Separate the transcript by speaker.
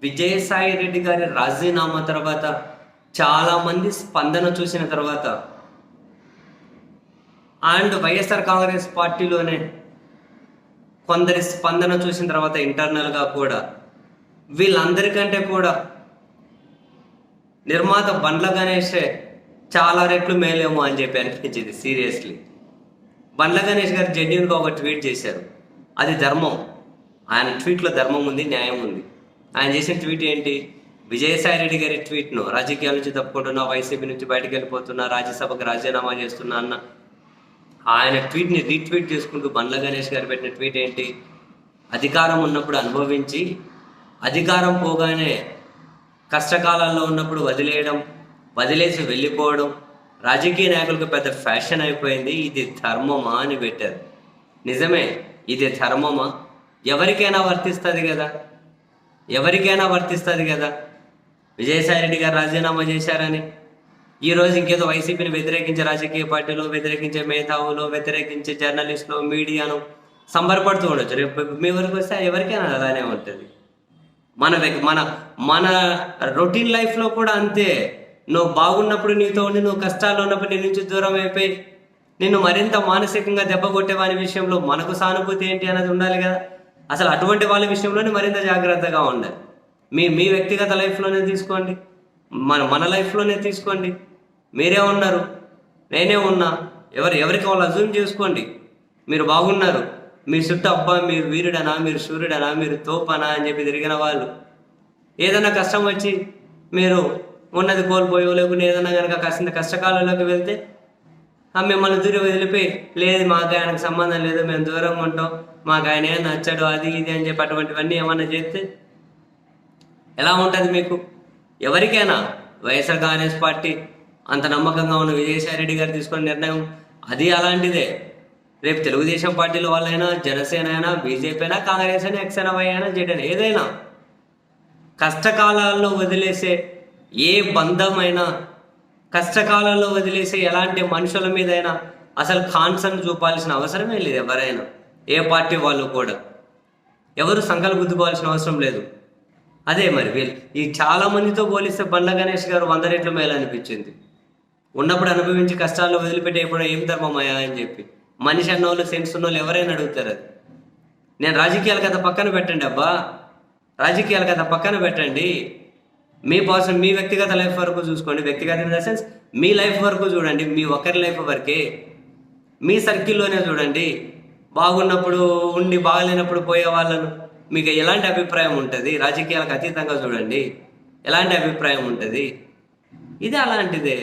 Speaker 1: విజయసాయి రెడ్డి గారి రాజీనామా తర్వాత చాలామంది స్పందన చూసిన తర్వాత అండ్ వైఎస్ఆర్ కాంగ్రెస్ పార్టీలోనే కొందరి స్పందన చూసిన తర్వాత ఇంటర్నల్గా కూడా వీళ్ళందరికంటే కూడా నిర్మాత బండ్ల గణేషే చాలా రెట్లు మేలేమో అని చెప్పి అనిపించింది. సీరియస్లీ బండ్ల గణేష్ గారు జెన్యున్గా ఒక ట్వీట్ చేశారు. అది ధర్మం. ఆయన ట్వీట్లో ధర్మం ఉంది, న్యాయం ఉంది. ఆయన చేసిన ట్వీట్ ఏంటి? విజయసాయి రెడ్డి గారి ట్వీట్ను రాజకీయాల నుంచి తప్పుకుంటున్నా, వైసీపీ నుంచి బయటకు వెళ్ళిపోతున్నా, రాజ్యసభకు రాజీనామా చేస్తున్నా అన్న ఆయన ట్వీట్ని రీట్వీట్ చేసుకుంటూ బండ్ల గణేష్ గారు పెట్టిన ట్వీట్ ఏంటి? అధికారం ఉన్నప్పుడు అనుభవించి అధికారం పోగానే కష్టకాలాల్లో ఉన్నప్పుడు వదిలేసి వెళ్ళిపోవడం రాజకీయ నాయకులకు పెద్ద ఫ్యాషన్ అయిపోయింది. ఇది ధర్మమా అని పెట్టారు. నిజమే, ఇది ధర్మమా? ఎవరికైనా వర్తిస్తుంది కదా. విజయసాయి రెడ్డి గారు రాజీనామా చేశారని ఈరోజు ఇంకేదో వైసీపీని వ్యతిరేకించే రాజకీయ పార్టీలు, వ్యతిరేకించే మేధావులు, వ్యతిరేకించే జర్నలిస్టులు, మీడియాను సంబరపడుతూ ఉండొచ్చు. రేపు మీ వరకు వస్తే ఎవరికైనా అలానే ఉంటుంది. మన రొటీన్ లైఫ్లో కూడా అంతే. నువ్వు బాగున్నప్పుడు నీతో ఉండి, నువ్వు కష్టాల్లో ఉన్నప్పుడు నీ నుంచి దూరం అయిపోయి నిన్ను మరింత మానసికంగా దెబ్బ కొట్టే వారి విషయంలో మనకు సానుభూతి ఏంటి అన్నది ఉండాలి కదా. అసలు అటువంటి వాళ్ళ విషయంలోనే మరింత జాగ్రత్తగా ఉండాలి. మీ వ్యక్తిగత లైఫ్లోనే తీసుకోండి, మన లైఫ్లోనే తీసుకోండి. మీరే ఉన్నారు, నేనే ఉన్నా, ఎవరికి వాళ్ళు అజ్యూమ్ చేసుకోండి. మీరు బాగున్నారు, మీ చుట్టూ అబ్బా మీరు వీరుడనా, మీరు సూర్యుడనా, మీరు తోపనా అని చెప్పి తిరిగిన వాళ్ళు ఏదైనా కష్టం వచ్చి మీరు ఉన్నది కోల్పోయో లేకుండా ఏదైనా కనుక కాసింత కష్టకాలంలోకి వెళ్తే మిమ్మల్ని దూరం వదిలిపోయి లేదు మాకు ఆయనకు సంబంధం లేదు, మేము దూరంగా ఉంటాం, మాకు ఆయన ఏం నచ్చాడు అది ఇది అని చెప్పి అటువంటివన్నీ ఏమన్నా చేస్తే ఎలా ఉంటుంది మీకు? ఎవరికైనా వైఎస్ఆర్ కాంగ్రెస్ పార్టీ అంత నమ్మకంగా ఉన్న విజయసాయి రెడ్డి గారు తీసుకున్న నిర్ణయం అది అలాంటిదే. రేపు తెలుగుదేశం పార్టీల వాళ్ళైనా, జనసేన అయినా, బీజేపీ అయినా, కాంగ్రెస్ అయినా, ఎక్స్ఎన్ వై అయినా, జెడ్ అయినా, ఏదైనా కష్టకాలాల్లో వదిలేసే ఏ బంధమైనా, కష్టకాలంలో వదిలేసే ఎలాంటి మనుషుల మీదైనా అసలు కాన్సర్న్ చూపాల్సిన అవసరమే లేదు. ఎవరైనా ఏ పార్టీ వాళ్ళు కూడా ఎవరు సంకల్ప గుద్దుకోవాల్సిన అవసరం లేదు. అదే మరి వీళ్ళు ఈ చాలా మందితో పోలిస్తే బండ్ల గణేష్ గారు 100 రెట్లు మేలు అనిపించింది. ఉన్నప్పుడు అనుభవించి కష్టాల్లో వదిలిపెట్టి ఎప్పుడో ఏం ధర్మమయ్యా అని చెప్పి మనిషి అన్నోళ్ళు, సెన్స్ ఉన్నోళ్ళు ఎవరైనా అడుగుతారు. అది నేను రాజకీయాల కథ పక్కన పెట్టండి అబ్బా, రాజకీయాల కథ పక్కన పెట్టండి. మీ వ్యక్తిగత లైఫ్ వరకు చూసుకోండి. వ్యక్తిగత in the sense me life వరకు చూడండి, మీ ఒకరి లైఫ్ వరకే, మీ సర్కిల్లోనే చూడండి. బాగున్నప్పుడు ఉండి బాగలేనప్పుడు పోయే వాళ్ళను మీకు ఎలాంటి అభిప్రాయం ఉంటుంది? రాజకీయాలకు అతీతంగా చూడండి, ఎలాంటి అభిప్రాయం ఉంటుంది? ఇది అలాంటిదే.